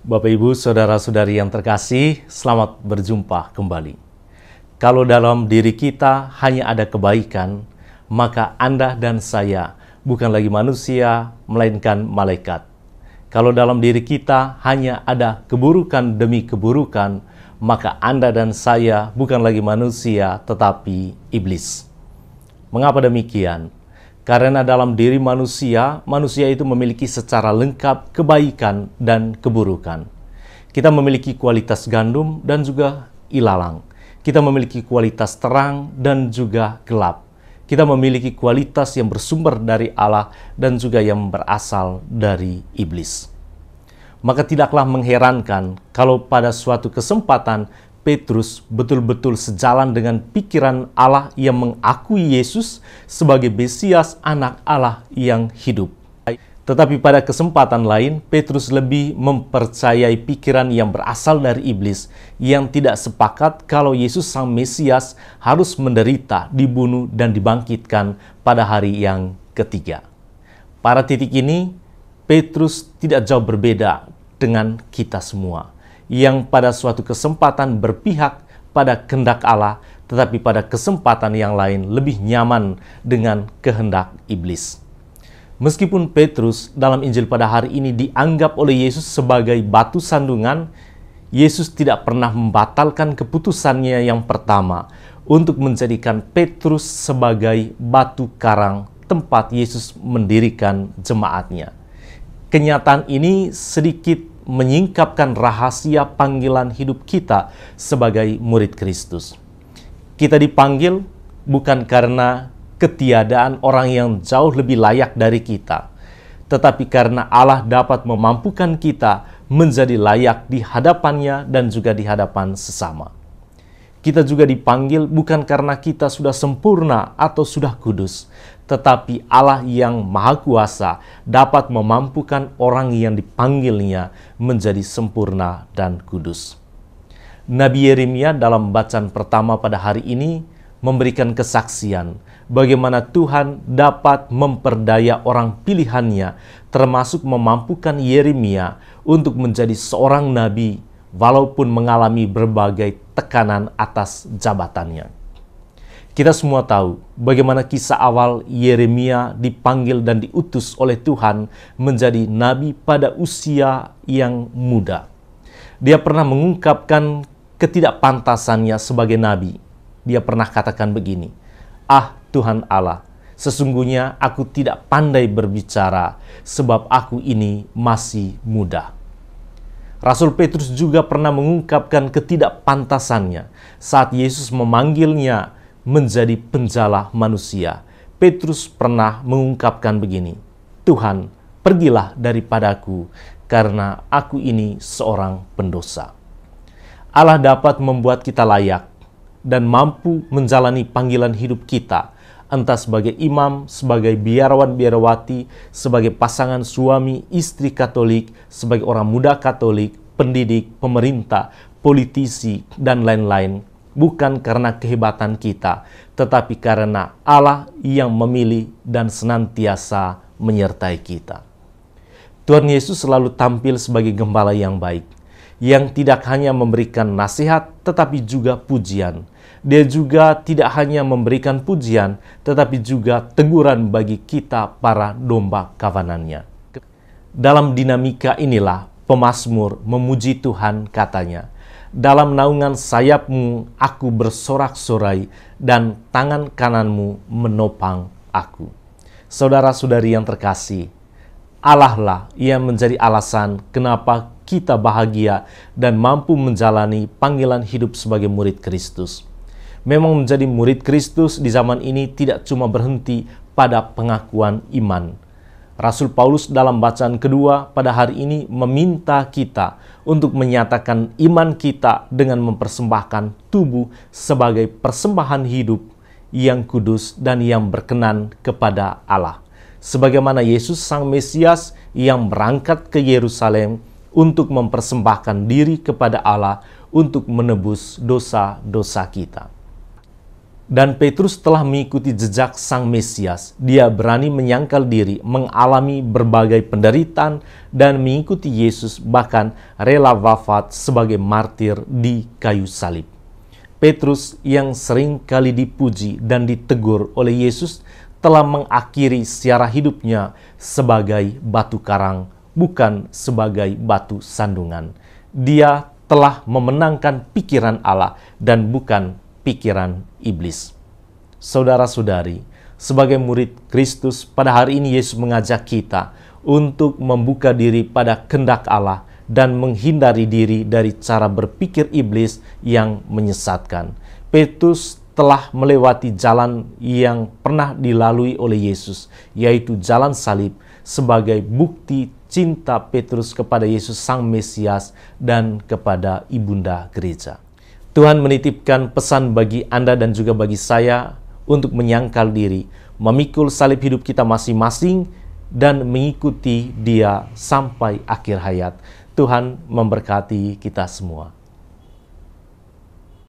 Bapak, Ibu, Saudara-saudari yang terkasih, selamat berjumpa kembali. Kalau dalam diri kita hanya ada kebaikan, maka Anda dan saya bukan lagi manusia, melainkan malaikat. Kalau dalam diri kita hanya ada keburukan demi keburukan, maka Anda dan saya bukan lagi manusia, tetapi iblis. Mengapa demikian? Karena dalam diri manusia, manusia itu memiliki secara lengkap kebaikan dan keburukan. Kita memiliki kualitas gandum dan juga ilalang. Kita memiliki kualitas terang dan juga gelap. Kita memiliki kualitas yang bersumber dari Allah dan juga yang berasal dari iblis. Maka tidaklah mengherankan kalau pada suatu kesempatan Petrus betul-betul sejalan dengan pikiran Allah yang mengakui Yesus sebagai Mesias, anak Allah yang hidup. Tetapi pada kesempatan lain, Petrus lebih mempercayai pikiran yang berasal dari iblis yang tidak sepakat kalau Yesus sang Mesias harus menderita, dibunuh, dan dibangkitkan pada hari yang ketiga. Pada titik ini, Petrus tidak jauh berbeda dengan kita semua, yang pada suatu kesempatan berpihak pada kehendak Allah, tetapi pada kesempatan yang lain lebih nyaman dengan kehendak iblis. Meskipun Petrus dalam Injil pada hari ini dianggap oleh Yesus sebagai batu sandungan, Yesus tidak pernah membatalkan keputusannya yang pertama untuk menjadikan Petrus sebagai batu karang tempat Yesus mendirikan jemaatnya. Kenyataan ini sedikit menyingkapkan rahasia panggilan hidup kita sebagai murid Kristus. Kita dipanggil bukan karena ketiadaan orang yang jauh lebih layak dari kita, tetapi karena Allah dapat memampukan kita menjadi layak di hadapannya dan juga di hadapan sesama. Kita juga dipanggil bukan karena kita sudah sempurna atau sudah kudus, tetapi Allah yang Maha Kuasa dapat memampukan orang yang dipanggilnya menjadi sempurna dan kudus. Nabi Yeremia dalam bacaan pertama pada hari ini memberikan kesaksian bagaimana Tuhan dapat memperdaya orang pilihannya, termasuk memampukan Yeremia untuk menjadi seorang nabi walaupun mengalami berbagai tekanan atas jabatannya. Kita semua tahu bagaimana kisah awal Yeremia dipanggil dan diutus oleh Tuhan menjadi nabi pada usia yang muda. Dia pernah mengungkapkan ketidakpantasannya sebagai nabi. Dia pernah katakan begini, "Ah Tuhan Allah, sesungguhnya aku tidak pandai berbicara sebab aku ini masih muda." Rasul Petrus juga pernah mengungkapkan ketidakpantasannya saat Yesus memanggilnya menjadi penjala manusia. Petrus pernah mengungkapkan begini, "Tuhan, pergilah daripadaku karena aku ini seorang pendosa." Allah dapat membuat kita layak dan mampu menjalani panggilan hidup kita, entah sebagai imam, sebagai biarawan-biarawati, sebagai pasangan suami istri Katolik, sebagai orang muda Katolik, pendidik, pemerintah, politisi, dan lain-lain, bukan karena kehebatan kita, tetapi karena Allah yang memilih dan senantiasa menyertai kita. Tuhan Yesus selalu tampil sebagai gembala yang baik, yang tidak hanya memberikan nasihat, tetapi juga pujian. Dia juga tidak hanya memberikan pujian, tetapi juga teguran bagi kita para domba kawanannya. Dalam dinamika inilah pemazmur memuji Tuhan, katanya, "Dalam naungan sayapmu aku bersorak-sorai, dan tangan kananmu menopang aku." Saudara-saudari yang terkasih, Allah lah yang menjadi alasan kenapa kita bahagia dan mampu menjalani panggilan hidup sebagai murid Kristus. Memang menjadi murid Kristus di zaman ini tidak cuma berhenti pada pengakuan iman. Rasul Paulus dalam bacaan kedua pada hari ini meminta kita untuk menyatakan iman kita dengan mempersembahkan tubuh sebagai persembahan hidup yang kudus dan yang berkenan kepada Allah. Sebagaimana Yesus sang Mesias yang berangkat ke Yerusalem untuk mempersembahkan diri kepada Allah untuk menebus dosa-dosa kita. Dan Petrus telah mengikuti jejak Sang Mesias. Dia berani menyangkal diri, mengalami berbagai penderitaan, dan mengikuti Yesus, bahkan rela wafat sebagai martir di kayu salib. Petrus yang sering kali dipuji dan ditegur oleh Yesus telah mengakhiri sejarah hidupnya sebagai batu karang, bukan sebagai batu sandungan. Dia telah memenangkan pikiran Allah dan bukan pikiran iblis. Saudara-saudari, sebagai murid Kristus, pada hari ini Yesus mengajak kita untuk membuka diri pada kehendak Allah dan menghindari diri dari cara berpikir iblis yang menyesatkan. Petrus telah melewati jalan yang pernah dilalui oleh Yesus, yaitu jalan salib, sebagai bukti cinta Petrus kepada Yesus Sang Mesias dan kepada Ibunda Gereja. Tuhan menitipkan pesan bagi Anda dan juga bagi saya untuk menyangkal diri, memikul salib hidup kita masing-masing, dan mengikuti Dia sampai akhir hayat. Tuhan memberkati kita semua.